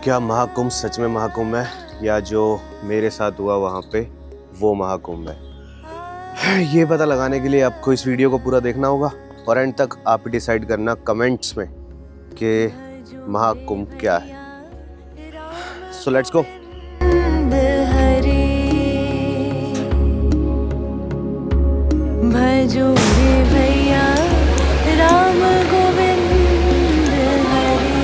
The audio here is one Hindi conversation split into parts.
क्या महाकुंभ सच में महाकुंभ है, या जो मेरे साथ हुआ वहाँ पे वो महाकुंभ है? ये पता लगाने के लिए आपको इस वीडियो को पूरा देखना होगा और एंड तक आप डिसाइड करना कमेंट्स में कि महाकुंभ क्या है। So let's go. भजो रे भैया राम गोविंद हरे,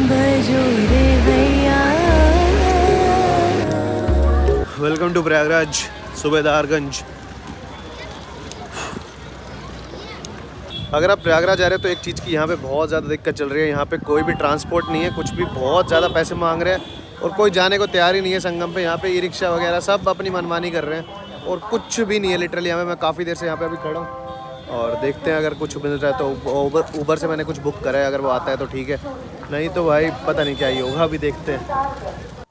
भजो रे भैया। Welcome to Prayagraj Subedarganj. अगर आप प्रयागराज जा रहे हो तो एक चीज़ की यहाँ पे बहुत ज़्यादा दिक्कत चल रही है। यहाँ पे कोई भी ट्रांसपोर्ट नहीं है, कुछ भी, बहुत ज़्यादा पैसे मांग रहे हैं और कोई जाने को तैयार ही नहीं है संगम पे। यहाँ पे ई रिक्शा वगैरह सब अपनी मनमानी कर रहे हैं और कुछ भी नहीं है लिटरली। यहाँ पे मैं काफ़ी देर से यहाँ पे अभी खड़ा हूँ और देखते हैं अगर कुछ मिल रहा है तो ऊबर से मैंने कुछ बुक करा है, अगर वो आता है तो ठीक है, नहीं तो भाई पता नहीं क्या ही होगा, अभी देखते हैं।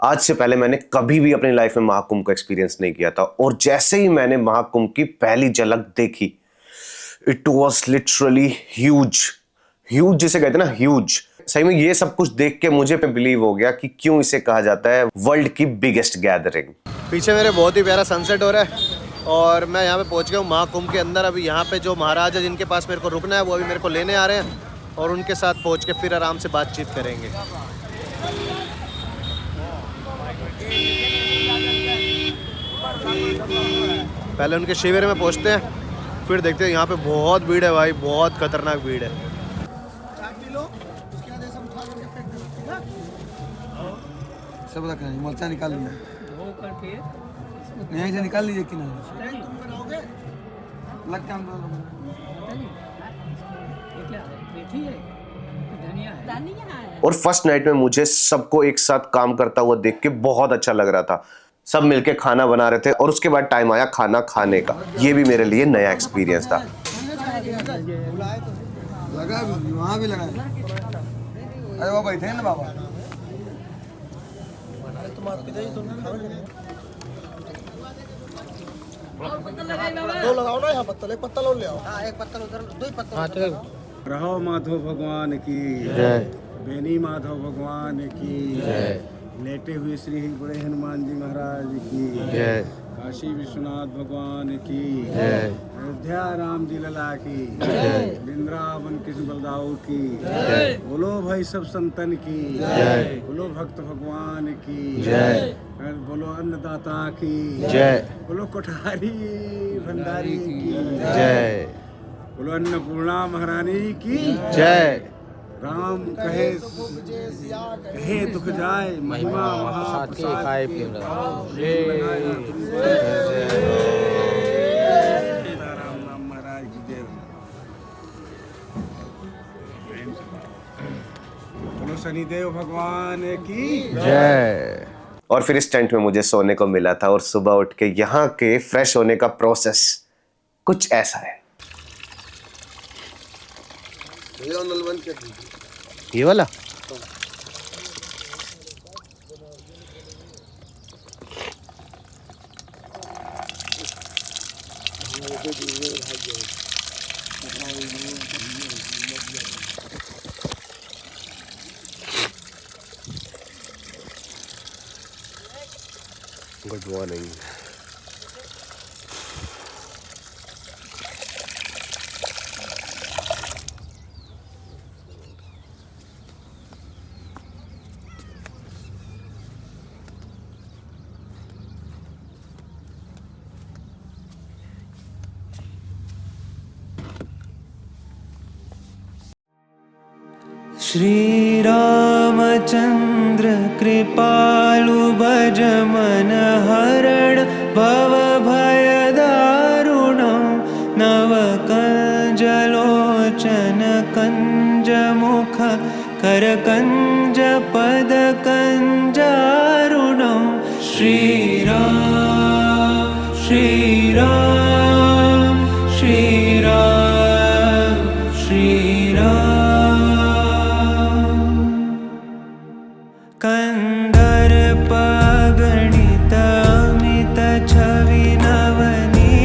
आज से पहले मैंने कभी भी अपनी लाइफ में महाकुंभ का एक्सपीरियंस नहीं किया था और जैसे ही मैंने महाकुंभ की पहली झलक देखी, it was literally huge. Huge जिसे कहते हैं ना, ह्यूज। सही में ये सब कुछ देख के मुझे बिलीव हो गया कि क्यों इसे कहा जाता है वर्ल्ड की बिगेस्ट गैदरिंग। पीछे मेरे बहुत ही प्यारा सनसेट हो रहा है और मैं यहाँ पे पहुँच गया हूँ महाकुंभ के अंदर। अभी यहाँ पे जो महाराज है जिनके पास मेरे को रुकना है वो अभी मेरे को लेने आ रहे हैं और उनके साथ पहुँच के फिर आराम से बातचीत करेंगे। पहले उनके शिविर में पहुँचते हैं, फिर देखते हैं। यहाँ पे बहुत भीड़ है भाई, बहुत खतरनाक भीड़ है। सब रखना है, मरचा निकाल लीजिए, यहीं से निकाल लीजिए कि नहीं लग काम। और फर्स्ट नाइट में मुझे सबको एक साथ काम करता हुआ देख के बहुत अच्छा लग रहा था। सब मिलके खाना बना रहे थे और उसके बाद टाइम आया खाना खाने का। ये भी मेरे लिए नया एक्सपीरियंस था। लगा वहाँ भी लगा। अरे वो बैठे हैं ना बाबा। दो लगाओ ना यहाँ पत्तल, एक पत्तल और ले आओ। हाँ, एक पत्तल उधर, दो ही पत्तल। रहो माधव भगवान की जय, बेनी माधव भगवान की जय, लेटे हुए श्री बड़े हनुमान जी महाराज की जय, काशी विश्वनाथ भगवान की जय, अयोध्या राम जी लला की जय, वृंदावन कृष्ण बलदाऊ की जय, बोलो भाई सब संतन की जय, बोलो भक्त भगवान की जय, बोलो अन्नदाता की जय, बोलो कोठारी भंडारी की जय, बोलो अन्नपूर्णा महारानी की जय। राम कहे दुख जाए, महिमा महाप्रसाद खाए राम राम महाराज की जय। बोलो शनिदेव भगवान की जय। और फिर इस टेंट में मुझे सोने को मिला था और सुबह उठ के यहाँ के फ्रेश होने का प्रोसेस कुछ ऐसा है। ये वाला गुड मॉर्निंग। श्री रामचंद्र कृपालु भज मन हरण भव भय दारुणं नव कंज लोचन कंज मुख कर कंज पद कंजारुणं श्री राम श्री राम श्री राम श्री राम। कंदर पगणित अमित छवि नवनी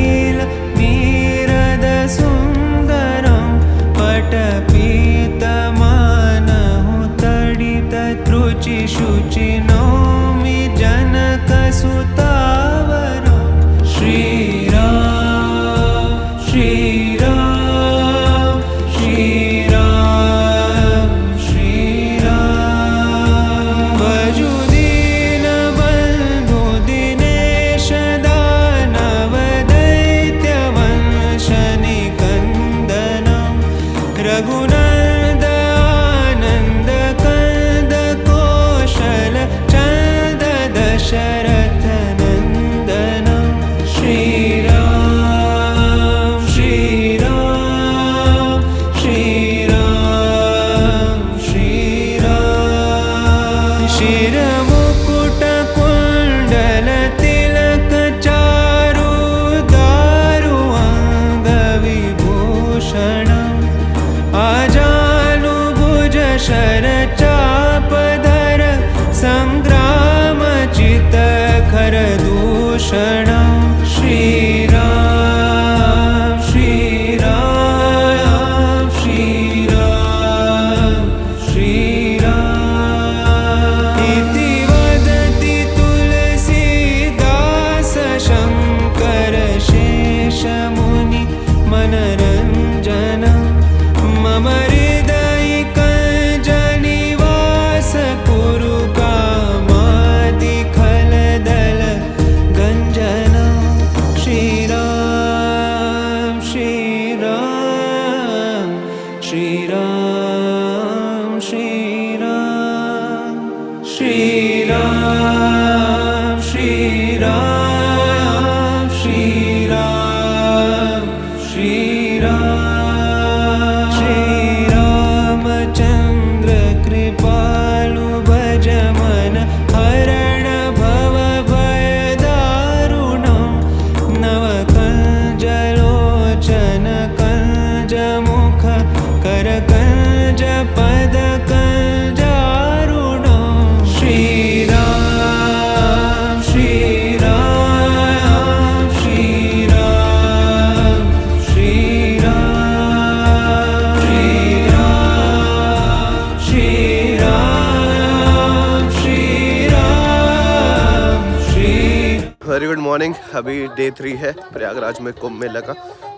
अभी डे 3 है प्रयागराज में कुंभ मेला का।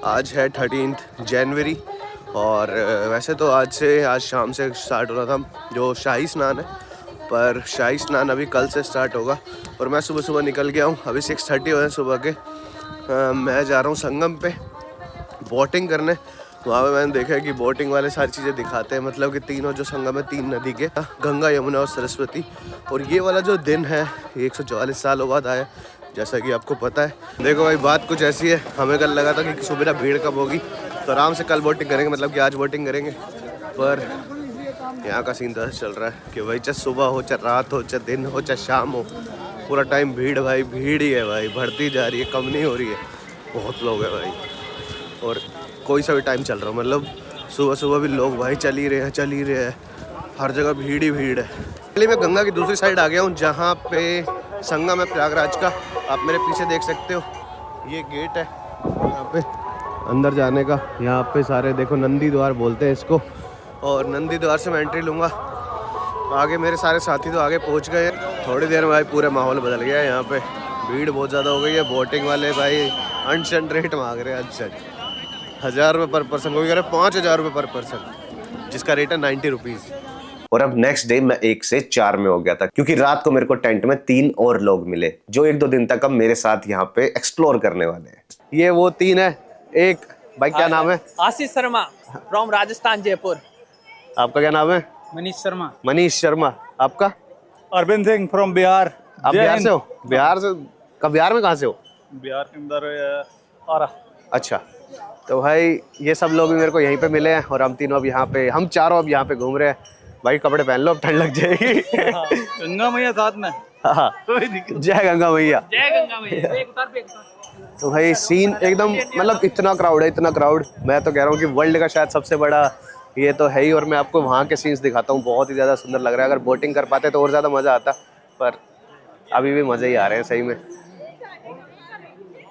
आज है 13 जनवरी और वैसे तो आज शाम से स्टार्ट हो रहा था जो शाही स्नान है, पर शाही स्नान अभी कल से स्टार्ट होगा। और मैं सुबह सुबह निकल गया हूँ, अभी 6:30 हो है सुबह के। मैं जा रहा हूँ संगम पे बोटिंग करने। वहाँ पे मैंने देखा है कि बोटिंग वाले सारी चीज़ें दिखाते हैं, मतलब कि तीनों जो संगम है 3 नदी के, गंगा यमुना और सरस्वती। और ये वाला जो दिन है 144 सालों बाद आया, जैसा कि आपको पता है। देखो भाई बात कुछ ऐसी है, हमें कल लगा था कि सुबह भीड़ कब होगी, तो आराम से कल बोटिंग करेंगे, मतलब कि आज बोटिंग करेंगे। पर यहाँ का सीन तो चल रहा है कि भाई चाहे सुबह हो, चाहे रात हो, चाहे दिन हो, चाहे शाम हो, पूरा टाइम भीड़ भाई भीड़ ही है भाई, बढ़ती जा रही है, कम नहीं हो रही है। बहुत लोग हैं भाई, और कोई सा भी टाइम चल रहा हो, मतलब सुबह सुबह भी लोग भाई चल ही रहे हैं, हर जगह भीड़ ही भीड़ है। पहले मैं गंगा की दूसरी साइड आ गया हूँ जहाँ पे संगम है प्रयागराज का। आप मेरे पीछे देख सकते हो, ये गेट है यहाँ पे अंदर जाने का। यहाँ पे सारे देखो नंदी द्वार बोलते हैं इसको, और नंदी द्वार से मैं एंट्री लूँगा। आगे मेरे सारे साथी तो आगे पहुँच गए हैं। थोड़ी देर में भाई पूरा माहौल बदल गया है, यहाँ पे भीड़ बहुत ज़्यादा हो गई है। बोटिंग वाले भाई अनशन रेट मांग रहे हैं, अच्छा 1000 रुपये पर पर्सन, कोई कह रहे 5000 रुपये पर पर्सन, जिसका रेट है 90 रुपीज़। और अब नेक्स्ट डे मैं 1 से 4 में हो गया था, क्योंकि रात को मेरे को टेंट में 3 और लोग मिले जो 1-2 दिन तक अब मेरे साथ यहाँ पे एक्सप्लोर करने वाले हैं। ये वो 3 है। एक भाई क्या नाम है? आशीष शर्मा फ्रॉम राजस्थान जयपुर। आपका क्या नाम है? मनीष शर्मा। मनीष शर्मा। आपका? अरविंद सिंह फ्रॉम बिहार। आप बिहार से हो? बिहार से कब? बिहार में कहाँ से हो? बिहार के अंदर और अच्छा, तो भाई ये सब लोग भी मेरे को यहीं पे मिले हैं, और हम तीनों अब यहाँ पे, हम चारों अब यहाँ पे घूम रहे हैं। भाई कपड़े पहन लो, अब ठंड लग जाएगी। गंगा मैया साथ में। हाँ, जय गंगा मैया। जय गंगा मैया। तो भाई सीन एकदम, मतलब इतना क्राउड है, इतना क्राउड, मैं तो कह रहा हूँ कि वर्ल्ड का शायद सबसे बड़ा ये तो है ही। और मैं आपको वहाँ के सीन्स दिखाता हूँ, बहुत ही ज़्यादा सुंदर लग रहा है। अगर बोटिंग कर पाते तो और ज़्यादा मज़ा आता, पर अभी भी मज़े ही आ रहे हैं सही में।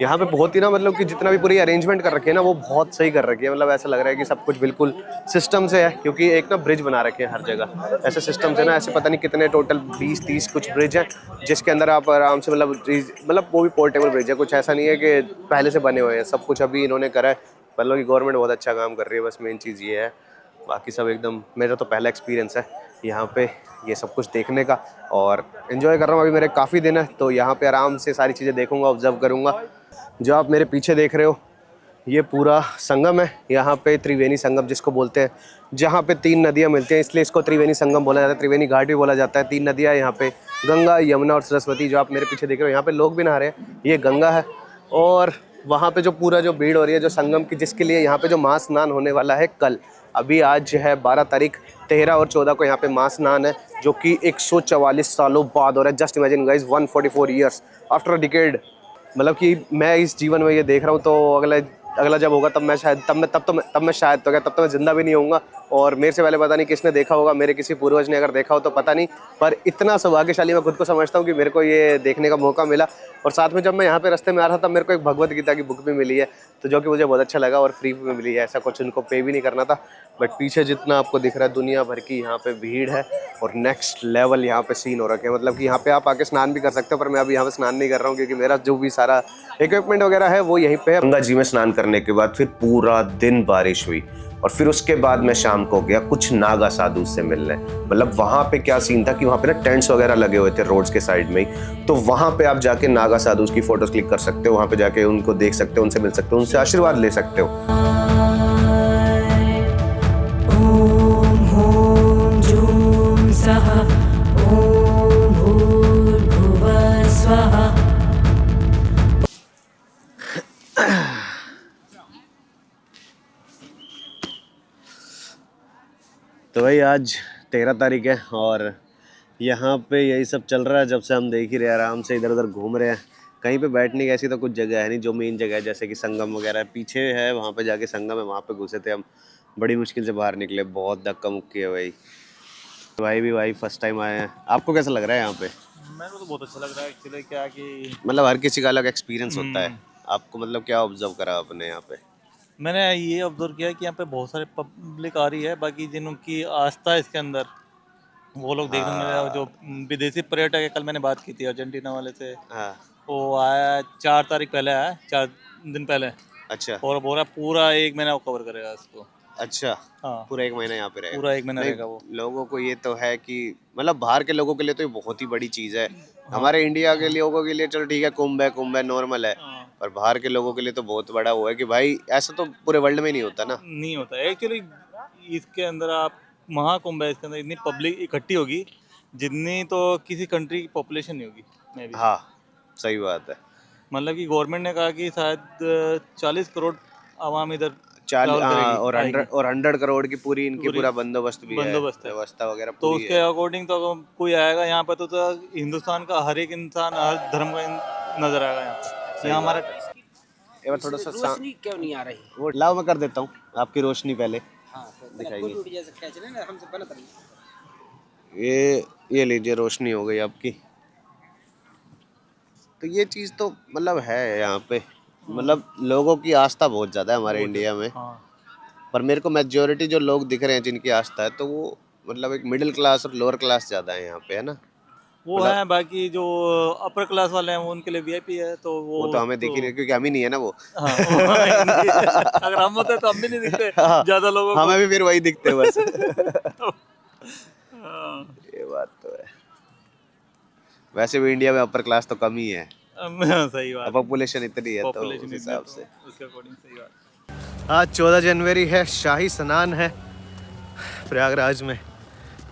यहाँ पे बहुत ही ना, मतलब कि जितना भी पूरी अरेंजमेंट कर रखी है ना, वो बहुत सही कर रखी है। मतलब ऐसा लग रहा है कि सब कुछ बिल्कुल सिस्टम से है, क्योंकि एक ना ब्रिज बना रखे हैं हर जगह ऐसे सिस्टम से ना। ऐसे पता नहीं कितने टोटल 20-30 कुछ ब्रिज हैं, जिसके अंदर आप आराम से, मतलब वो भी पोर्टेबल ब्रिज है, कुछ ऐसा नहीं है कि पहले से बने हुए हैं। सब कुछ अभी इन्होंने करा है, मतलब कि गवर्नमेंट बहुत अच्छा काम कर रही है। बस मेन चीज़ ये है, बाकी सब एकदम, मेरा तो पहला एक्सपीरियंस है यहाँ पे ये सब कुछ देखने का, और इन्जॉय कर रहा हूँ। अभी मेरे काफ़ी दिन है, तो यहाँ पे आराम से सारी चीज़ें देखूँगा, ऑब्जर्व करूँगा। जो आप मेरे पीछे देख रहे हो ये पूरा संगम है, यहाँ पे त्रिवेणी संगम जिसको बोलते हैं, जहाँ पे 3 नदियाँ मिलती हैं, इसलिए इसको त्रिवेणी संगम बोला जाता है। त्रिवेणी घाट भी बोला जाता है। 3 नदियाँ यहाँ पे, गंगा, यमुना और सरस्वती। जो आप मेरे पीछे देख रहे हो, यहाँ पे लोग भी नहा रहे हैं, ये गंगा है। और वहाँ पे जो पूरा जो भीड़ हो रही है जो संगम की, जिसके लिए यहाँ पे जो महास्नान होने वाला है कल, अभी आज है 12 तारीख, 13 और 14 को यहाँ पे महास्नान है, जो कि 144 सालों बाद हो रहा है। Just imagine guys, 144 years after a decade. मतलब कि मैं इस जीवन में ये देख रहा हूँ, तो अगला जब होगा तब मैं शायद, तब मैं शायद तो क्या, तब तो मैं जिंदा भी नहीं होऊंगा। और मेरे से पहले पता नहीं किसने देखा होगा, मेरे किसी पूर्वज ने अगर देखा हो तो पता नहीं, पर इतना सौभाग्यशाली मैं खुद को समझता हूँ कि मेरे को ये देखने का मौका मिला। और साथ में जब मैं यहाँ पे रास्ते में आ रहा था, मेरे को एक भगवत गीता की बुक भी मिली है, तो जो कि मुझे बहुत अच्छा लगा, और फ्री में मिली है। ऐसा कुछ उनको पे भी नहीं करना था। बट पीछे जितना आपको दिख रहा है, दुनिया भर की यहाँ पे भीड़ है, और नेक्स्ट लेवल यहाँ पे सीन हो रखे हैं। मतलब कि यहाँ पे आप आके स्नान भी कर सकते हो, पर मैं अभी यहाँ पे स्नान नहीं कर रहा हूँ, क्योंकि मेरा जो भी सारा इक्विपमेंट वगैरह है वो यहीं पे है। गंगा जी में स्नान करने के बाद फिर पूरा दिन बारिश हुई, और फिर उसके बाद मैं शाम को गया कुछ नागा साधु से मिलने। मतलब वहाँ पे क्या सीन था कि वहाँ पे ना टेंट्स वगैरह लगे हुए थे रोड्स के साइड में ही, तो वहाँ पे आप जाके नागा साधु की फोटोज क्लिक कर सकते हो, वहाँ पे जाके उनको देख सकते हो, उनसे मिल सकते हो, उनसे आशीर्वाद ले सकते हो। ॐ ह्रौं जूं सः ॐ भूर्भुवः स्वः। तो भाई आज 13 तारीख है, और यहाँ पे यही सब चल रहा है। जब से हम देख ही रहे हैं, आराम से इधर उधर घूम रहे हैं। कहीं पे बैठने की ऐसी तो कुछ जगह है नहीं, जो मेन जगह है जैसे कि संगम वगैरह पीछे है, वहाँ पे जाके संगम है, वहाँ पे घुसे थे हम, बड़ी मुश्किल से बाहर निकले, बहुत धक्का मुक्की है भाई। भाई फर्स्ट टाइम आए हैं। आपको कैसा लग रहा है यहाँ पे? मेरे को तो बहुत अच्छा लग रहा है एक्चुअली। क्या कि मतलब हर किसी का अलग एक्सपीरियंस होता है। आपको मतलब क्या ऑब्जर्व करा आपने यहाँ पे? मैंने ये ऑब्जर्व किया कि यहाँ पे बहुत सारे पब्लिक आ रही है, बाकी जिनकी आस्था है इसके अंदर, वो लोग देखने में जो विदेशी पर्यटक है, कल मैंने बात की थी अर्जेंटीना वाले से, हाँ, वो आया 4 तारीख पहले आया, 4 दिन पहले, अच्छा और बोल रहा पूरा 1 महीना वो कवर करेगा इसको। अच्छा, हाँ, पूरा 1 महीना यहाँ पे रहेगा। पूरा 1 महीना नहीं, रहेगा वो। लोगों को ये तो है कि मतलब बाहर के लोगों के लिए तो ये बहुत ही बड़ी चीज़ है। हमारे इंडिया के लोगों के लिए चलो ठीक है, कुंभ है नॉर्मल है, हाँ, पर बाहर के लोगों के लिए तो बहुत बड़ा वो है कि भाई ऐसा तो पूरे वर्ल्ड में नहीं होता ना। नहीं होता है एक्चुअली। इसके अंदर आप महाकुंभ है, इसके अंदर इतनी पब्लिक इकट्ठी होगी जितनी तो किसी कंट्री की पॉपुलेशन नहीं होगी मे बी। हाँ सही बात है। मतलब कि गवर्नमेंट ने कहा कि शायद 40 करोड़ आवाम इधर travel करेगी, और 100 करोड़ की पूरी इनकी पूरी पूरा बंदोबस्त भी है, बंदोबस्त है। व्यवस्था वगैरह तो पूरी उसके है। अकॉर्डिंग तो कोई आएगा यहाँ पर तो हिंदुस्तान का हर एक इंसान हर धर्म का नजर आएगा यहाँ पर। यहाँ हमारा एक बार थोड़ा सा रोशनी क्यों नहीं आ रही? वो लाओ मैं कर देता हूँ आपकी रोशनी पहले हाँ, तो दिखाइए। टूट जैसे खींच रहे ना, हमसे बनत नहीं। ये लीजिए, रोशनी हो गई आपकी। तो ये चीज़ तो मतलब है यहाँ पे, मतलब लोगों की आस्था बहुत ज़्यादा है हमारे इंडिया में। हाँ, पर मेरे को मेजोरिटी जो लोग दिख रहे हैं जिनकी आस्था है, तो वो मतलब एक मिडिल क्लास और लोअर क्लास ज़्यादा है यहाँ पे, है ना। वो है। बाकी जो अपर क्लास वाले हैं वो उनके लिए वीआईपी है, तो वो तो हमें दिख ही नहीं, क्योंकि हम ही नहीं है ना वो। हाँ, अगर हम होते तो हम भी नहीं दिखते ज्यादा लोगों को। हमें भी फिर वही दिखते हैं बस। हाँ, ये बात तो है। वैसे भी इंडिया में अपर क्लास तो कम ही है, सही बात। पॉपुलेशन इतनी है तो Population उस इतनी हिसाब तो से। उसके अकॉर्डिंग सही बात। आज 14 जनवरी है, शाही स्नान है प्रयागराज में,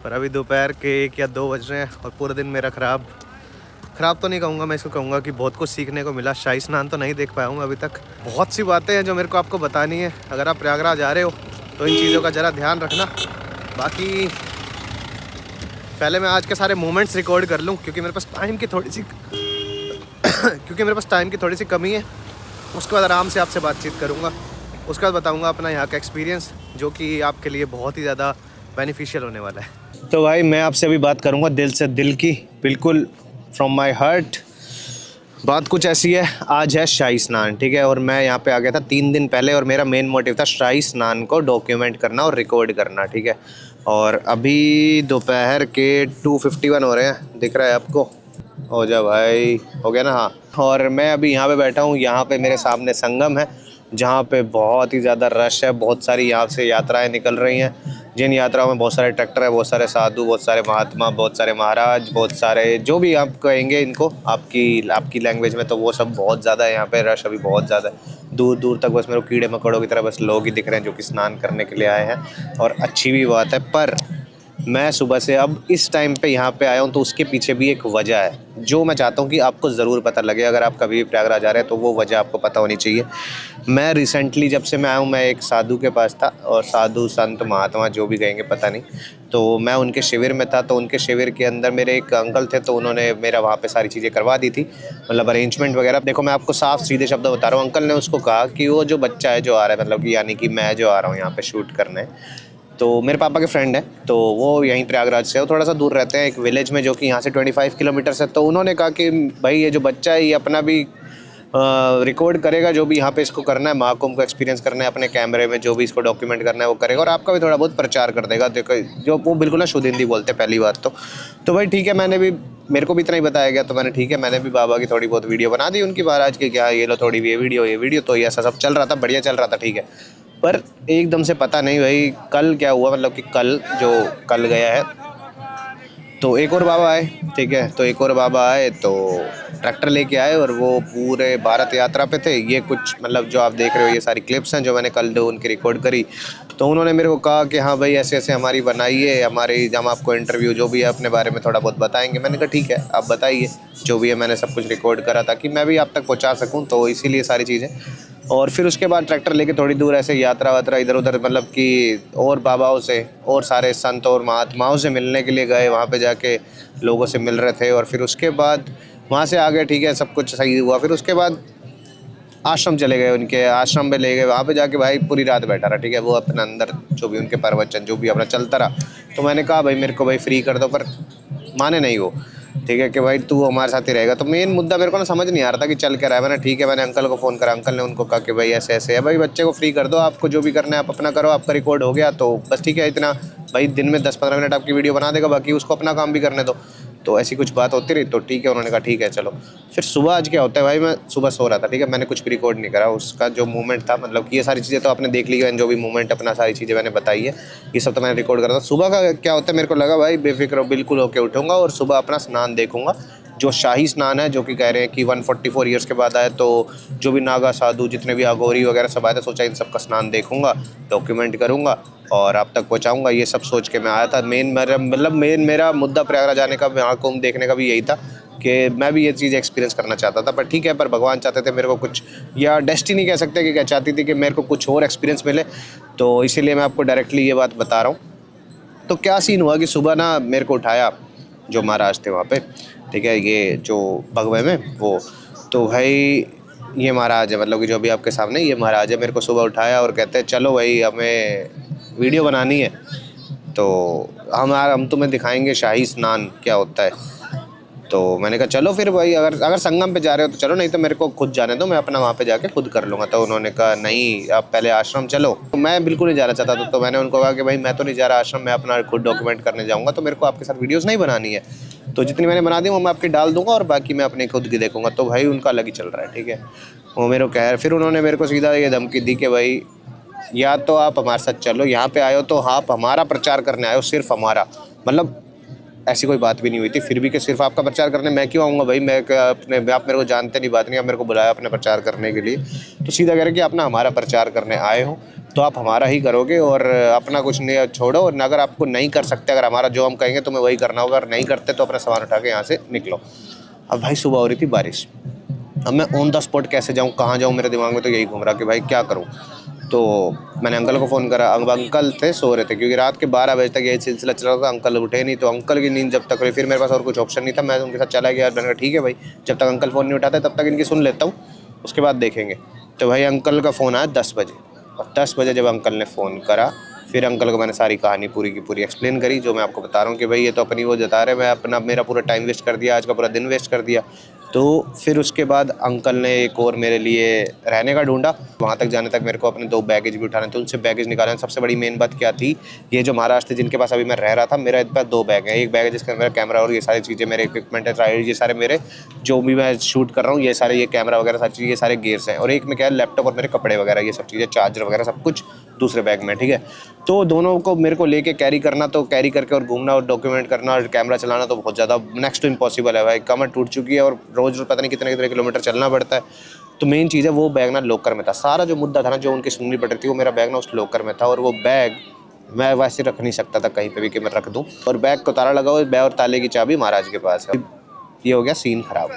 पर अभी दोपहर के 1 या 2 बज रहे हैं और पूरा दिन मेरा ख़राब तो नहीं कहूँगा, मैं इसको कहूँगा कि बहुत कुछ सीखने को मिला। शाही स्नान तो नहीं देख पाया हूँ अभी तक। बहुत सी बातें हैं जो मेरे को आपको बतानी है। अगर आप प्रयागराज आ रहे हो तो इन चीज़ों का ज़रा ध्यान रखना। बाकी पहले मैं आज के सारे मोमेंट्स रिकॉर्ड कर लूँ, क्योंकि मेरे पास टाइम की थोड़ी सी कमी है। उसके बाद आराम से आपसे बातचीत करूँगा, उसके बाद बताऊँगा अपना यहाँ का एक्सपीरियंस, जो कि आपके लिए बहुत ही ज़्यादा बेनिफिशियल होने वाला है। तो भाई मैं आपसे अभी बात करूँगा दिल से, दिल की, बिल्कुल फ्रॉम माय हार्ट। बात कुछ ऐसी है, आज है शाही स्नान, ठीक है, और मैं यहाँ पे आ गया था 3 दिन पहले, और मेरा मेन मोटिव था शाही स्नान को डॉक्यूमेंट करना और रिकॉर्ड करना, ठीक है। और अभी दोपहर के 2:51 हो रहे हैं, दिख रहा है आपको? हो जा भाई, हो गया ना? हाँ। और मैं अभी यहाँ पे बैठा हूँ, यहाँ पे मेरे सामने संगम है, जहाँ पे बहुत ही ज़्यादा रश है। बहुत सारी यहाँ से यात्राएं निकल रही हैं, जिन यात्राओं में बहुत सारे ट्रैक्टर है, बहुत सारे साधु, बहुत सारे महात्मा, बहुत सारे महाराज, बहुत सारे जो भी आप कहेंगे इनको आपकी लैंग्वेज में, तो वो सब बहुत ज़्यादा है यहाँ पे। रश अभी बहुत ज़्यादा है, दूर दूर तक बस मेरे को कीड़े मकोड़ों की तरह बस लोग ही दिख रहे हैं जो कि स्नान करने के लिए आए हैं, और अच्छी भी बात है। पर मैं सुबह से अब इस टाइम पे यहाँ पे आया हूँ, तो उसके पीछे भी एक वजह है जो मैं चाहता हूँ कि आपको ज़रूर पता लगे। अगर आप कभी भी प्रयागराज आ रहे हैं तो वो वजह आपको पता होनी चाहिए। मैं रिसेंटली जब से मैं आया हूँ, मैं एक साधु के पास था, और साधु संत महात्मा जो भी कहेंगे पता नहीं, तो मैं उनके शिविर में था। तो उनके शिविर के अंदर मेरे एक अंकल थे, तो उन्होंने मेरा वहाँ पे सारी चीज़ें करवा दी थी, मतलब अरेंजमेंट वगैरह। देखो मैं आपको साफ सीधे शब्द बता रहा हूँ, अंकल ने उसको कहा कि वो जो बच्चा है जो आ रहा है, मतलब कि यानी कि मैं जो आ रहा हूँ यहाँ पे शूट करने, तो मेरे पापा के फ्रेंड है, तो वो यहीं प्रयागराज से, वो थोड़ा सा दूर रहते हैं एक विलेज में जो कि यहाँ से 25 किलोमीटर है। तो उन्होंने कहा कि भाई ये जो बच्चा है ये अपना भी रिकॉर्ड करेगा, जो भी यहाँ पे इसको करना है, महाकुंभ को एक्सपीरियंस करना है, अपने कैमरे में जो भी इसको डॉक्यूमेंट करना है वो करेगा, और आपका भी थोड़ा बहुत प्रचार कर देगा। देखो जो वो बिल्कुल ना शुद्ध हिंदी बोलते हैं पहली बात तो भाई ठीक है, मेरे को भी इतना ही बताया गया, तो मैंने ठीक है, मैंने भी बाबा की थोड़ी बहुत वीडियो बना दी उनकी महाराज की, क्या ये लो थोड़ी ये वीडियो, तो ये ऐसा सब चल रहा था, बढ़िया चल रहा था, ठीक है। पर एकदम से पता नहीं भाई कल क्या हुआ, मतलब कि कल गया है तो एक और बाबा आए, ठीक है, तो एक और बाबा आए तो ट्रैक्टर लेके आए, और वो पूरे भारत यात्रा पे थे। ये कुछ मतलब जो आप देख रहे हो ये सारी क्लिप्स हैं जो मैंने कल उनकी रिकॉर्ड करी। तो उन्होंने मेरे को कहा कि हाँ भाई ऐसे ऐसे हमारी बनाइए, हम आपको इंटरव्यू जो भी है अपने बारे में थोड़ा बहुत बताएंगे। मैंने कहा ठीक है आप बताइए जो भी है, मैंने सब कुछ रिकॉर्ड करा ताकि मैं भी आप तक पहुँचा सकूँ, तो इसीलिए सारी चीज़ें। और फिर उसके बाद ट्रैक्टर लेके थोड़ी दूर ऐसे यात्रा इधर उधर, मतलब कि और बाबाओं से और सारे संत और महात्माओं से मिलने के लिए गए, वहाँ पे जाके लोगों से मिल रहे थे, और फिर उसके बाद वहाँ से आ गए, ठीक है, सब कुछ सही हुआ। फिर उसके बाद आश्रम चले गए, उनके आश्रम में ले गए, वहाँ पे जाके भाई पूरी रात बैठा रहा, ठीक है, वो अपने अंदर जो भी उनके प्रवचन जो भी अपना चलता रहा। तो मैंने कहा भाई मेरे को भाई फ्री कर दो, पर माने नहीं वो, ठीक है, कि भाई तू हमारे साथ ही रहेगा। तो मेन मुद्दा मेरे को ना समझ नहीं आ रहा था कि चल क्या रहा है। मैंने ठीक है, मैंने अंकल को फ़ोन करा, अंकल ने उनको कहा कि भाई ऐसे ऐसे है, भाई बच्चे को फ्री कर दो, आपको जो भी करना है आप अपना करो, आपका रिकॉर्ड हो गया तो बस ठीक है, इतना भाई दिन में 10-15 मिनट आपकी वीडियो बना देगा, बाकी उसको अपना काम भी करने दो। तो ऐसी कुछ बात होती रही, तो ठीक है, उन्होंने कहा ठीक है चलो। फिर सुबह आज क्या होता है भाई, मैं सुबह सो रहा था, ठीक है, मैंने कुछ भी रिकॉर्ड नहीं करा उसका जो मूवमेंट था, मतलब कि ये सारी चीज़ें तो आपने देख ली है, जो भी मूवमेंट अपना सारी चीज़ें मैंने बताई है, ये सब तो मैंने रिकॉर्ड करा था। सुबह का क्या होता है, मेरे को लगा भाई बेफिक्र हो, बिल्कुल होके उठूँगा और सुबह अपना स्नान देखूँगा, जो शाही स्नान है, जो कि कह रहे हैं कि 144 ईयर्स के बाद आए, तो जो भी नागा साधु जितने भी अघोरी वगैरह सब आए थे, सोचा इन सब का स्नान देखूंगा, डॉक्यूमेंट करूंगा और आप तक पहुंचाऊंगा, ये सब सोच के मैं आया था। मेरा मुद्दा प्रयागराज आने का, महाकुंभ देखने का भी यही था कि मैं भी ये चीज़ एक्सपीरियंस करना चाहता था। पर ठीक है, पर भगवान चाहते थे मेरे को कुछ, या डेस्टिनी कह सकते हैं कि क्या चाहती थी कि मेरे को कुछ और एक्सपीरियंस मिले, तो इसीलिए मैं आपको डायरेक्टली ये बात बता रहा हूँ। तो क्या सीन हुआ कि सुबह ना मेरे को उठाया जो महाराज थे वहाँ पे, ठीक है, ये जो भगवे में वो, तो भाई ये महाराज है, मतलब कि जो भी आपके सामने ये महाराज है, मेरे को सुबह उठाया और कहते हैं चलो भाई हमें वीडियो बनानी है, तो हम तुम्हें दिखाएंगे शाही स्नान क्या होता है। तो मैंने कहा चलो फिर भाई, अगर संगम पे जा रहे हो तो चलो, नहीं तो मेरे को खुद जाने दो, मैं अपना वहाँ पे जाके खुद कर लूँगा। तो उन्होंने कहा नहीं, आप पहले आश्रम चलो। तो मैं बिल्कुल नहीं जाना चाहता था, तो मैंने उनको कहा कि भाई मैं तो नहीं जा रहा आश्रम, मैं अपना खुद डॉक्यूमेंट करने जाऊँगा, तो मेरे को आपके साथ वीडियोज़ नहीं बनानी है, तो जितनी मैंने बना दी वो मैं आपकी डाल दूँगा और बाकी मैं अपने खुद की देखूँगा। तो भाई उनका अलग ही चल रहा है, ठीक है, वो मेरे को कह, फिर उन्होंने मेरे को सीधा ये धमकी दी कि भाई या तो आप हमारे साथ चलो, यहाँ पे आए हो तो आप हमारा प्रचार करने आए हो, सिर्फ हमारा, मतलब ऐसी कोई बात भी नहीं हुई थी, फिर भी कि सिर्फ आपका प्रचार करने मैं क्यों आऊँगा भाई, मैं अपने, आप मेरे को जानते नहीं, बात नहीं, आप मेरे को बुलाया अपने प्रचार करने के लिए, तो सीधा कह रहे कि अपना हमारा प्रचार करने आए हो तो आप हमारा ही करोगे और अपना कुछ नहीं छोड़ो, और अगर आपको नहीं कर सकते, अगर हमारा जो हम कहेंगे तुम्हें वही करना होगा, अगर नहीं करते तो अपना सामान उठा के यहाँ से निकलो। अब भाई सुबह हो रही थी बारिश, अब मैं ऑन द स्पॉट कैसे जाऊँ, कहाँ जाऊँ, मेरे दिमाग में तो यही घूम रहा कि भाई क्या करूँ। तो मैंने अंकल को फ़ोन करा, अंकल थे सो रहे थे, क्योंकि रात के 12 बजे तक यही सिलसिला चल रहा था, अंकल उठे नहीं, तो अंकल की नींद जब तक रही, फिर मेरे पास और कुछ ऑप्शन नहीं था, मैं उनके साथ चला गया। मैंने कहा ठीक है भाई, जब तक अंकल फ़ोन नहीं उठाते तब तक इनकी सुन लेता हूँ, उसके बाद देखेंगे। तो भाई अंकल का फ़ोन आया 10 बजे, और 10 बजे जब अंकल ने फ़ोन करा, फिर अंकल को मैंने सारी कहानी पूरी की पूरी एक्सप्लेन करी, जो मैं आपको बता रहा हूँ कि भाई ये तो अपनी वो जता रहे, मैं अपना मेरा पूरा टाइम वेस्ट कर दिया, आज का पूरा दिन वेस्ट कर दिया। तो फिर उसके बाद अंकल ने एक और मेरे लिए रहने का ढूंढा, वहाँ तक जाने तक मेरे को अपने 2 बैगेज भी उठाने थे, उनसे बैगेज निकालने। सबसे बड़ी मेन बात क्या थी, ये जो महाराज थे जिनके पास अभी मैं रह रहा था, मेरे पास 2 बैग हैं, एक बैग है जिसके अंदर मेरा कैमरा और ये सारी चीज़ें, मेरे इक्विपमेंट है, ये सारे मेरे जो भी मैं शूट कर रहा हूँ, ये सारे, ये कैमरा वगैरह सारी चीज़, ये सारे गेयर्स हैं, और एक में क्या है लैपटॉप और मेरे कपड़े वगैरह, ये सब चीज़ें, चार्जर वगैरह सब कुछ दूसरे बैग में, ठीक है। तो दोनों को मेरे को लेके कैरी करना, तो कैरी करके और घूमना और डॉक्यूमेंट करना और कैमरा चलाना तो बहुत ज़्यादा नेक्स्ट टू इम्पॉसिबल है भाई, कमर टूट चुकी है और रोज़ पता नहीं कितने किलोमीटर चलना पड़ता है। तो मेन चीज़ है, वो बैग ना लॉकर में था, सारा जो मुद्दा था ना, जो उनकी सुननी पड़ रही थी, वो मेरा बैग ना उस लॉकर में था, और वो बैग मैं वैसे रख नहीं सकता था कहीं पे भी कि मैं रख दूं, और बैग को ताला लगा हुआ, बैग और ताले की चाबी महाराज के पास है। ये हो गया सीन ख़राब,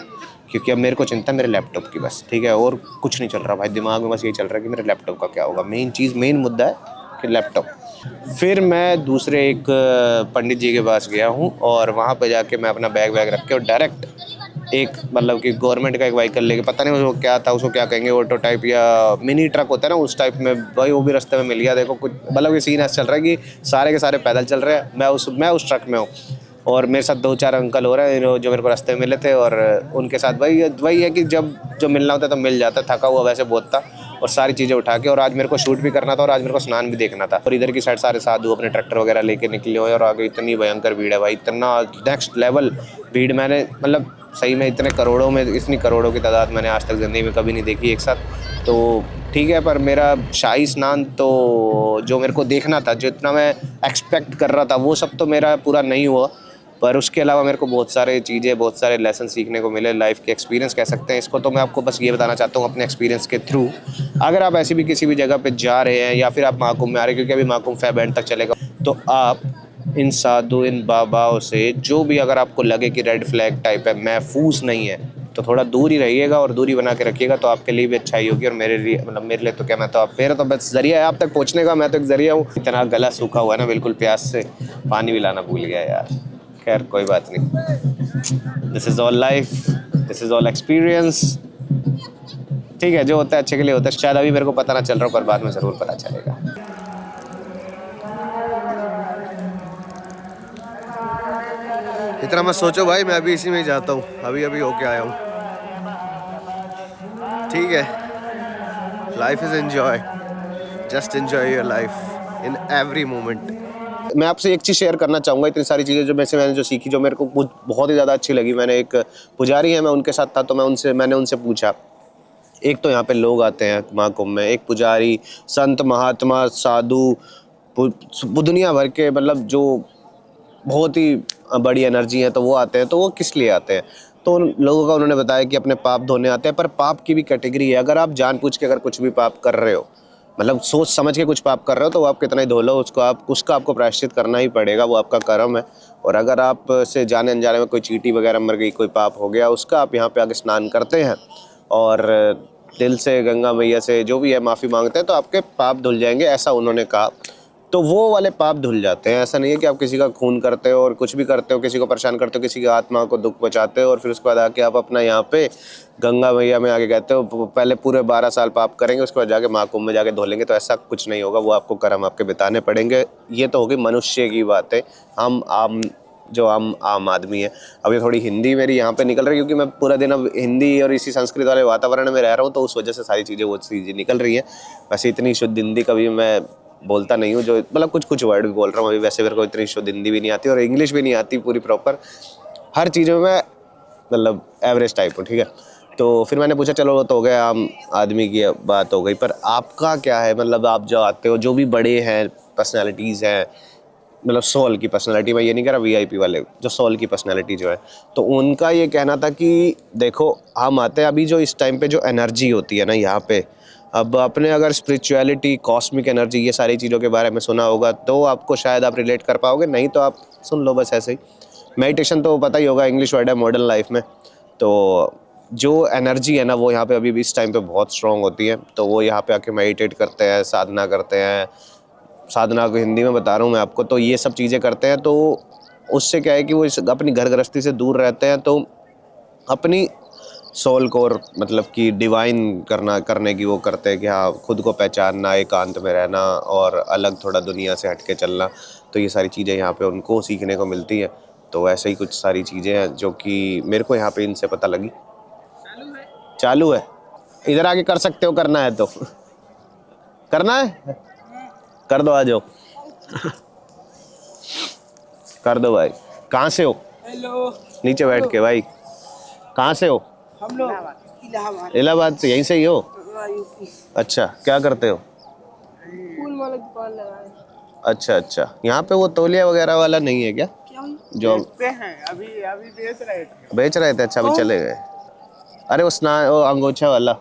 क्योंकि अब मेरे को चिंता मेरे लैपटॉप की बस, ठीक है, और कुछ नहीं चल रहा भाई, दिमाग में बस यही चल रहा है कि मेरे लैपटॉप का क्या होगा। मेन चीज़, मेन मुद्दा है कि लैपटॉप। फिर मैं दूसरे एक पंडित जी के पास गया हूँ, और वहाँ पे जाके मैं अपना बैग रख के और डायरेक्ट एक, मतलब कि गवर्नमेंट का एक व्हीकल लेके, पता नहीं उसको क्या था, उसको क्या कहेंगे, ऑटो टाइप या मिनी ट्रक होता है ना, उस टाइप में भाई, वो भी रास्ते में मिल गया। देखो कुछ, मतलब ये सीन ऐसा चल रहा है कि सारे के सारे पैदल चल रहे हैं, मैं उस ट्रक में हूँ, और मेरे साथ 2-4 अंकल हो रहे हैं जो मेरे को रास्ते में मिले थे, और उनके साथ भाई वही है कि जब जो मिलना होता है तो मिल जाता। थका हुआ वैसे बहुत था, और सारी चीज़ें उठा के, और आज मेरे को शूट भी करना था और आज मेरे को स्नान भी देखना था, और इधर की साइड सारे साधु अपने ट्रैक्टर वगैरह लेके निकले हुए, और आगे इतनी भयंकर भीड़ है भाई, इतना नेक्स्ट लेवल भीड़, मैंने मतलब सही में इतने करोड़ों में, इतनी करोड़ों की तादाद मैंने आज तक ज़िंदगी में कभी नहीं देखी एक साथ। तो ठीक है, पर मेरा शाही स्नान तो जो मेरे को देखना था, जो इतना मैं एक्सपेक्ट कर रहा था, वो सब तो मेरा पूरा नहीं हुआ, पर उसके अलावा मेरे को बहुत सारे चीज़ें, बहुत सारे लेसन सीखने को मिले, लाइफ के एक्सपीरियंस कह सकते हैं इसको। तो मैं आपको बस ये बताना चाहता हूँ अपने एक्सपीरियंस के थ्रू, अगर आप ऐसी भी किसी भी जगह पे जा रहे हैं, या फिर आप महाकुंभ में आ रहे हैं, क्योंकि अभी महाकुंभ फेब एंड तक चलेगा, तो आप इन साधु, इन बाबाओं से जो भी अगर आपको लगे कि रेड फ्लैग टाइप है, महफूज नहीं है, तो थोड़ा दूर ही रहिएगा और दूरी बना के रखिएगा, तो आपके लिए भी अच्छा ही होगी। और मेरे लिए, मतलब मेरे लिए तो क्या, मैं तो आप मेरा तो बस जरिया है आप तक पहुँचने का, मैं तो एक जरिया हूँ। इतना गला सूखा हुआ है ना बिल्कुल प्यास से, पानी भी लाना भूल गया यार, खैर कोई बात नहीं। This is all life, this is all experience, ठीक है, जो होता है अच्छे के लिए होता है। शायद अभी मेरे को पता ना चल रहा हो, पर बाद में ज़रूर पता चलेगा। इतना मत सोचो भाई, मैं अभी इसी में ही जाता हूँ, अभी होके आया हूँ, ठीक है। Life is enjoy, just enjoy your life in every moment. मैं आपसे एक चीज़ शेयर करना चाहूँगा, इतनी सारी चीज़ें जो मैंने जो सीखी, जो मेरे को बहुत ही ज़्यादा अच्छी लगी। मैंने एक पुजारी है, मैं उनके साथ था, तो मैंने उनसे पूछा, एक तो यहाँ पे लोग आते हैं महाकुंभ में, एक पुजारी, संत, महात्मा, साधु, दुनिया भर के मतलब जो बहुत ही बड़ी एनर्जी है, तो वो आते हैं। तो वो किस लिए आते हैं? तो उन लोगों का उन्होंने बताया कि अपने पाप धोने आते हैं। पर पाप की भी कैटेगरी है। अगर आप जानबूझ के अगर कुछ भी पाप कर रहे हो, मतलब सोच समझ के कुछ पाप कर रहे हो, तो आप कितना ही धो लो, उसका आपको प्रायश्चित करना ही पड़ेगा, वो आपका कर्म है। और अगर आप से जाने अनजाने में कोई चींटी वगैरह मर गई, कोई पाप हो गया, उसका आप यहाँ पे आके स्नान करते हैं और दिल से गंगा मैया से जो भी है माफ़ी मांगते हैं, तो आपके पाप धुल जाएंगे, ऐसा उन्होंने कहा। तो वो वाले पाप धुल जाते हैं। ऐसा नहीं है कि आप किसी का खून करते हो और कुछ भी करते हो, किसी को परेशान करते हो, किसी की आत्मा को दुख पहुंचाते हो, और फिर उसके बाद आके आप अपना यहाँ पे गंगा मैया में आके कहते हो पहले पूरे 12 साल पाप करेंगे, उसके बाद जाके महाकुंभ में जाके धो लेंगे। तो ऐसा कुछ नहीं होगा, वो आपको कर्म आपके बिताने पड़ेंगे। ये तो होगी मनुष्य की बात है, हम आम आदमी है। अब ये थोड़ी हिंदी मेरी यहाँ पे निकल रही है, क्योंकि मैं पूरा दिन अब हिंदी और इसी संस्कृत वाले वातावरण में रह रहा हूँ, तो उस वजह से सारी चीज़ें वो चीज़ें निकल रही हैं। वैसे इतनी शुद्ध हिंदी कभी मैं बोलता नहीं हूँ, जो मतलब कुछ वर्ड भी बोल रहा हूँ अभी। वैसे मेरे को इतनी शुद्ध हिंदी भी नहीं आती और इंग्लिश भी नहीं आती पूरी प्रॉपर। हर चीज़ में मैं मतलब एवरेज टाइप हूँ, ठीक है। तो फिर मैंने पूछा, चलो वो तो हो गया, आम आदमी की बात हो गई, पर आपका क्या है? मतलब आप जो आते हो, जो भी बड़े हैं, पर्सनैलिटीज़ हैं, मतलब सोल की पर्सनैलिटी, मैं ये नहीं कह रहा वीआईपी वाले, जो सोल की पर्सनैलिटी जो है, तो उनका ये कहना था कि देखो हम आते हैं, अभी जो इस टाइम पे जो एनर्जी होती है ना यहाँ पे, अब आपने अगर स्पिरिचुअलिटी, कॉस्मिक एनर्जी, ये सारी चीज़ों के बारे में सुना होगा तो आपको शायद आप रिलेट कर पाओगे, नहीं तो आप सुन लो बस ऐसे ही। मेडिटेशन तो पता ही होगा, इंग्लिश वर्ड है मॉडर्न लाइफ में। तो जो एनर्जी है ना, वो यहाँ पे अभी भी इस टाइम पे बहुत स्ट्रॉन्ग होती है। तो वो यहाँ पे आके मेडिटेट करते हैं, साधना करते हैं, साधना को हिंदी में बता रहा हूँ मैं आपको, तो ये सब चीज़ें करते हैं। तो उससे क्या है कि वो अपनी घर गृहस्थी से दूर रहते हैं, तो अपनी सोल को और मतलब कि डिवाइन करने की वो करते हैं कि हाँ, खुद को पहचानना, एकांत में रहना और अलग थोड़ा दुनिया से हट के चलना। तो ये सारी चीज़ें यहाँ पे उनको सीखने को मिलती है। तो ऐसे ही कुछ सारी चीज़ें हैं जो कि मेरे को यहाँ पे इनसे पता लगी। चालू है, इधर आके कर सकते हो, करना है तो करना है, कर दो, आ जाओ कर दो भाई। कहाँ से हो? हेलो, नीचे बैठ के भाई। कहाँ से हो? हम लोग इलाहाबाद से, यहीं से ही हो? यूपी। अच्छा, क्या करते हो? फूल वाला दुकान लगाए। अच्छा, यहाँ पे वो तौलिया वगैरह वाला नहीं है क्या? जो हैं अभी बेच रहे थे? अच्छा, अभी चले गए। अरे वो अंगोछा वाला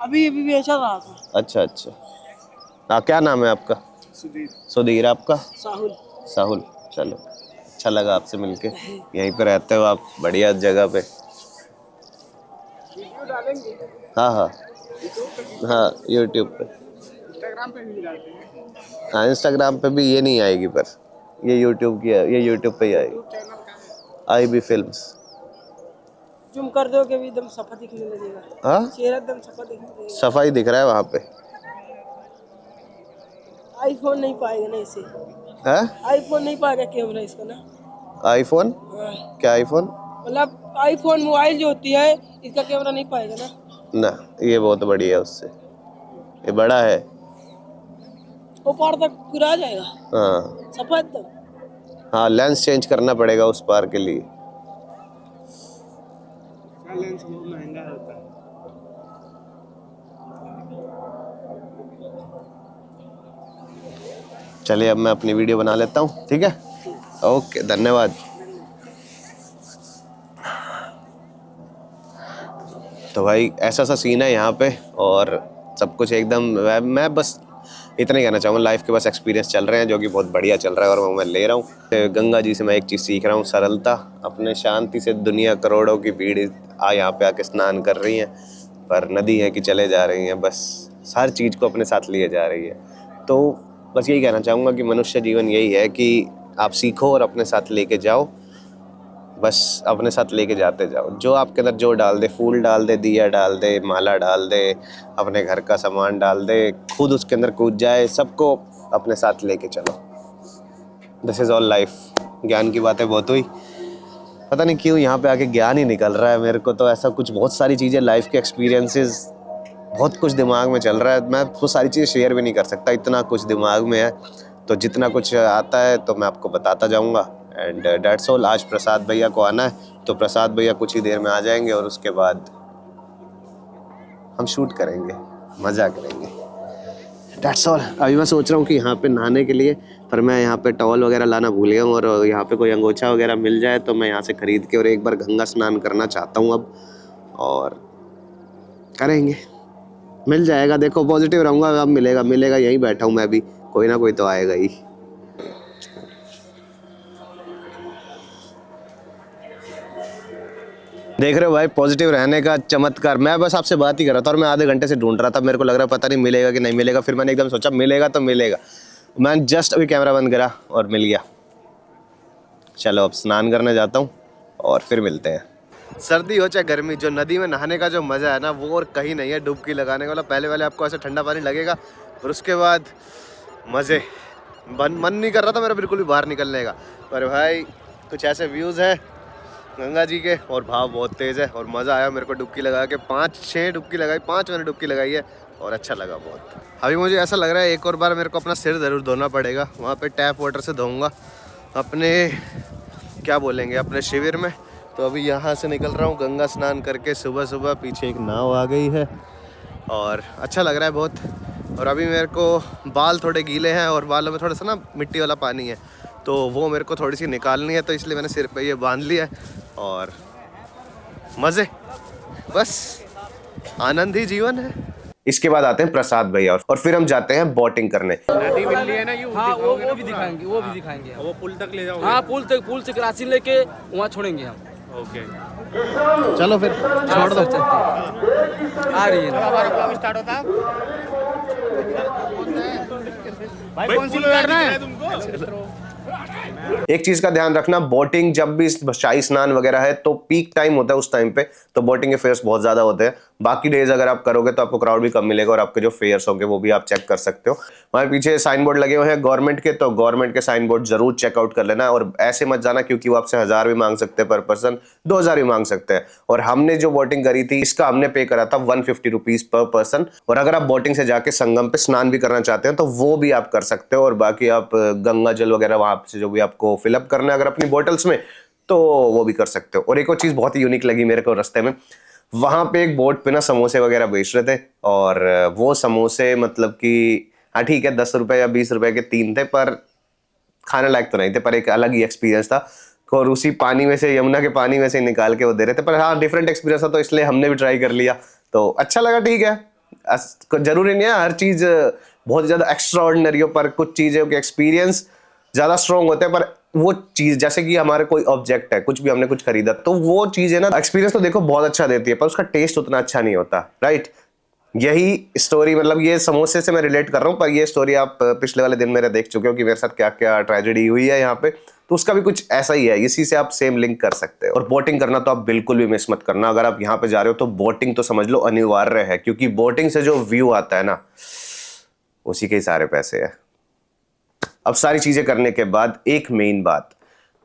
अभी बेचा रहा था। अच्छा। हाँ, क्या नाम है आपका? सुधीर। आपका? साहुल। चलो, अच्छा लगा आपसे मिलके। यहीं पे रहते हो आप, बढ़िया जगह पे। हाँ, यूट्यूब पे, इंस्टाग्राम पे भी डालते हैं। हाँ, इंस्टाग्राम पे भी ये नहीं आएगी, पर ये यूट्यूब की है, ये यूट्यूब पे ही आएगी। IB films. जूम कर दो कि एकदम सफा दिखने लगेगा। हाँ, चेहरा एकदम सफा दिखने लगेगा। सफाई दिख रहा है वहाँ पे। आईफोन नहीं पाएगा ना इसे। है? आईफोन नहीं पाएगा कैमरा इसका ना। आईफोन? क्या आईफोन? मतलब आईफोन मोबाइल जो होती है, इसका कैमरा नहीं पाएगा ना। ये बहुत बड़ी है उससे, ये बड़ा है। वो पार तक पूरा आ जाएगा। हाँ, सफा एकदम। हाँ, लेंस चेंज करना पड़ेगा उस पार के लिए। लेंस बहुत महंगा होता है। चलिए, अब मैं अपनी वीडियो बना लेता हूँ, ठीक है? ओके, धन्यवाद। तो भाई ऐसा सा सीन है यहाँ पे, और सब कुछ एकदम, मैं बस इतना ही कहना चाहूँगा, लाइफ के बस एक्सपीरियंस चल रहे हैं जो कि बहुत बढ़िया चल रहा है, और वो मैं ले रहा हूँ। गंगा जी से मैं एक चीज़ सीख रहा हूँ, सरलता। अपने शांति से दुनिया करोड़ों की भीड़ यहाँ पे आके स्नान कर रही है, पर नदी है कि चले जा रही हैं, बस हर चीज़ को अपने साथ लिए जा रही है। तो बस यही कहना चाहूँगा कि मनुष्य जीवन यही है कि आप सीखो और अपने साथ लेके जाओ, बस अपने साथ लेके जाते जाओ। जो आपके अंदर जो डाल दे, फूल डाल दे, दिया डाल दे, माला डाल दे, अपने घर का सामान डाल दे, खुद उसके अंदर कूद जाए, सबको अपने साथ लेके चलो। This is all life. ज्ञान की बातें बहुत हुई, पता नहीं क्यों यहाँ पे आके ज्ञान ही निकल रहा है मेरे को। तो ऐसा कुछ बहुत सारी चीज़ें, लाइफ के एक्सपीरियंसेस, बहुत कुछ दिमाग में चल रहा है। मैं वो सारी चीज़ें शेयर भी नहीं कर सकता, इतना कुछ दिमाग में है। तो जितना कुछ आता है तो मैं आपको बताता जाऊँगा। And that's all. आज प्रसाद भैया को आना है, तो प्रसाद भैया कुछ ही देर में आ जाएंगे और उसके बाद हम शूट करेंगे, मज़ा करेंगे। That's all. अभी मैं सोच रहा हूँ कि यहाँ पे नहाने के लिए, पर मैं यहाँ पे टॉवल वगैरह लाना भूल गया हूँ, और यहाँ पे कोई अंगोछा वगैरह मिल जाए तो मैं यहाँ से ख़रीद के और एक बार गंगा स्नान करना चाहता हूँ अब, और करेंगे, मिल जाएगा। देखो पॉजिटिव रहूँगा, अब मिलेगा। यहीं बैठा हूँ मैं भी, कोई ना कोई तो आएगा ही। देख रहे हो भाई, पॉजिटिव रहने का चमत्कार। मैं बस आपसे बात ही कर रहा था और मैं आधे घंटे से ढूंढ रहा था, मेरे को लग रहा पता नहीं मिलेगा कि नहीं मिलेगा, फिर मैंने एकदम सोचा मिलेगा तो मिलेगा। मैं जस्ट अभी कैमरा बंद करा और मिल गया। चलो अब स्नान करने जाता हूँ और फिर मिलते हैं। सर्दी हो चाहे गर्मी, जो नदी में नहाने का जो मज़ा है ना वो और कहीं नहीं है डुबकी लगाने वाला। पहले आपको ऐसे ठंडा पानी लगेगा और उसके बाद मज़े। मन नहीं कर रहा था मेरा बिल्कुल भी बाहर निकलने का, पर भाई कुछ ऐसे व्यूज़ हैं गंगा जी के और भाव बहुत तेज़ है और मज़ा आया मेरे को डुबकी लगा के। 5-6 डुबकी लगाई, 5 मैंने डुबकी लगाई है और अच्छा लगा बहुत। अभी मुझे ऐसा लग रहा है एक और बार मेरे को अपना सिर ज़रूर धोना पड़ेगा, वहाँ पे टैप वाटर से धोऊंगा अपने, क्या बोलेंगे, अपने शिविर में। तो अभी यहाँ से निकल रहा हूँ गंगा स्नान करके सुबह। पीछे एक नाव आ गई है और अच्छा लग रहा है बहुत। और अभी मेरे को बाल थोड़े गीले हैं और बालों में थोड़ा सा ना मिट्टी वाला पानी है, तो वो मेरे को थोड़ी सी निकालनी है, तो इसलिए मैंने सिर पे ये बांध लिया है और मज़े, बस आनंद ही जीवन है। इसके बाद आते हैं प्रसाद भैया और फिर हम जाते हैं बोटिंग करने। नदी मिल रही है ना, हाँ वो भी दिखाएंगे। वो पुल तक ले जाओगे? हाँ पुल से क्रॉसिंग लेके वहाँ छोड़ेंगे हम। ओके चलो फिर छोड़ दो। आ रही है हमारा ब्लॉग स्टार्ट होता है भाई, कौन सी में बैठना है तुमको? एक चीज का ध्यान रखना, बोटिंग जब भी शाही स्नान वगैरह है तो पीक टाइम होता है, उस टाइम पे तो बोटिंग के फेयर्स बहुत ज्यादा होते हैं। बाकी डेज अगर आप करोगे तो आपको क्राउड भी कम मिलेगा और आपके जो फेयर्स होंगे वो भी आप चेक कर सकते हो। हमारे पीछे साइन बोर्ड लगे हुए हैं गवर्नमेंट के, तो गवर्नमेंट के साइन बोर्ड जरूर चेकआउट कर लेना। और ऐसे मत जाना क्योंकि वो आपसे 1000 भी मांग सकते हैं पर पर्सन, 2000 भी मांग सकते हैं। और हमने जो बोटिंग करी थी इसका हमने पे करा था 150 रुपीज पर पर्सन। और अगर आप बोटिंग से जाके संगम पे स्नान भी करना चाहते हैं तो वो भी आप कर सकते हो। और बाकी आप गंगा जल वगैरह वहां से जो भी आपको फिलअप करना है अगर अपनी बोटल्स में, तो वो भी कर सकते हो। और एक और चीज बहुत ही यूनिक लगी मेरे को रास्ते में, वहां पे एक बोट पे ना समोसे वगैरह बेच रहे थे, और वो समोसे मतलब कि हाँ ठीक है 10 रुपए या 20 रुपए के 3 थे, पर खाने लायक तो नहीं थे, पर एक अलग ही एक्सपीरियंस था। और उसी पानी में से, यमुना के पानी में से निकाल के वो दे रहे थे, पर हाँ डिफरेंट एक्सपीरियंस था तो इसलिए हमने भी ट्राई कर लिया, तो अच्छा लगा। ठीक है, जरूरी नहीं है हर चीज बहुत ज्यादा एक्स्ट्रा ऑर्डिनरी हो, पर कुछ चीजें के एक्सपीरियंस ज्यादा स्ट्रॉन्ग होते हैं। पर वो चीज जैसे कि हमारे कोई ऑब्जेक्ट है, कुछ भी हमने कुछ खरीदा, तो वो चीज है ना एक्सपीरियंस तो देखो बहुत अच्छा देती है, पर उसका टेस्ट उतना अच्छा नहीं होता, राइट। यही स्टोरी, मतलब ये समोसे से मैं रिलेट कर रहा हूँ, पर ये स्टोरी आप पिछले वाले दिन मेरे देख चुके हो कि मेरे साथ क्या क्या ट्रेजेडी हुई है यहाँ पे, तो उसका भी कुछ ऐसा ही है, इसी से आप सेम लिंक कर सकते हो। और बोटिंग करना तो आप बिल्कुल भी मिस मत करना। अगर आप यहाँ पे जा रहे हो तो बोटिंग तो समझ लो अनिवार्य है, क्योंकि बोटिंग से जो व्यू आता है ना, उसी के ही सारे पैसे है। अब सारी चीजें करने के बाद एक मेन बात,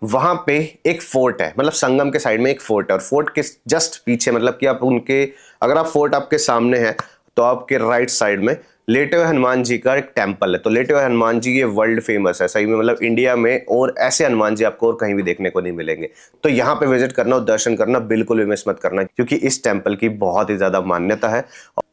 वहां पे एक फोर्ट है, मतलब संगम के साइड में एक फोर्ट है, और फोर्ट के जस्ट पीछे, मतलब कि आप उनके, अगर आप फोर्ट आपके सामने है तो आपके राइट साइड में लेटे हुए हनुमान जी का एक टेम्पल है। तो लेटे हुए हनुमान जी ये वर्ल्ड फेमस है सही में, मतलब इंडिया में, और ऐसे हनुमान जी आपको और कहीं भी देखने को नहीं मिलेंगे। तो यहाँ पे विजिट करना और दर्शन करना बिल्कुल भी मिस मत करना, क्योंकि इस टेम्पल की बहुत ही ज्यादा मान्यता है।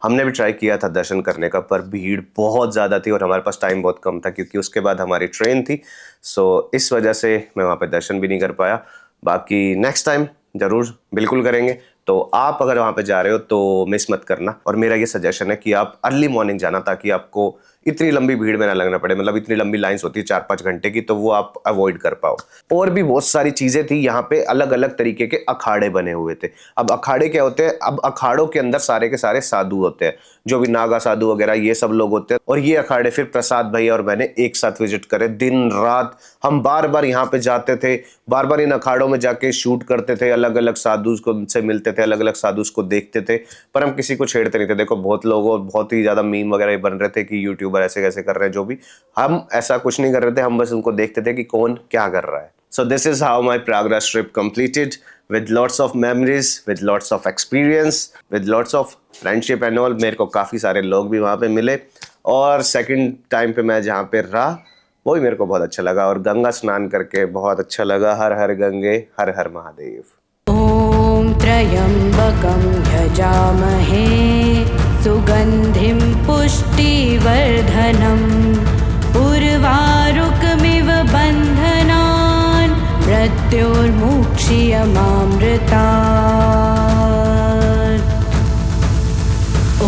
हमने भी ट्राई किया था दर्शन करने का, पर भीड़ बहुत ज्यादा थी और हमारे पास टाइम बहुत कम था, क्योंकि उसके बाद हमारी ट्रेन थी, सो इस वजह से मैं वहाँ पे दर्शन भी नहीं कर पाया। बाकी नेक्स्ट टाइम जरूर बिल्कुल करेंगे। तो आप अगर वहाँ पे जा रहे हो तो मिस मत करना, और मेरा ये सजेशन है कि आप अर्ली मॉर्निंग जाना, ताकि आपको इतनी लंबी भीड़ में ना लगना पड़े। मतलब इतनी लंबी लाइंस होती है 4-5 घंटे की, तो वो आप अवॉइड कर पाओ। और भी बहुत सारी चीजें थी यहाँ पे, अलग अलग तरीके के अखाड़े बने हुए थे। अब अखाड़े क्या होते हैं, अब अखाड़ों के अंदर सारे के सारे साधु होते हैं, जो भी नागा साधु वगैरह ये सब लोग होते हैं। और ये अखाड़े फिर प्रसाद भैया और मैंने एक साथ विजिट करे, दिन रात हम बार बार यहाँ पे जाते थे, बार बार इन अखाड़ों में जाके शूट करते थे, अलग अलग साधु को से मिलते थे, अलग अलग साधु को देखते थे, पर हम किसी को छेड़ते नहीं थे। देखो बहुत लोगों, बहुत ही ज्यादा मीम वगैरह बन रहे थे कि यूट्यूबर ऐसे कैसे कर रहे हैं, जो भी, हम ऐसा कुछ नहीं कर रहे थे, हम बस उनको देखते थे कि कौन क्या कर रहा है। So this is how my Prayagraj trip completed, with lots of memories, with lots of experience, with lots of friendship and all। मेरे को काफ़ी सारे लोग भी वहाँ पे मिले, और सेकंड टाइम पे मैं जहाँ पे रहा वो भी मेरे को बहुत अच्छा लगा। और गंगा स्नान करके बहुत अच्छा लगा। हर हर गंगे, हर हर महादेव। ॐ त्र्यम्बकं यजामहे सुगन्धिं पुष्टिवर्धनम् उर्वारुकमिव बन्धनान् मृत्योर्मुक्षीयमामृतात्। ॐ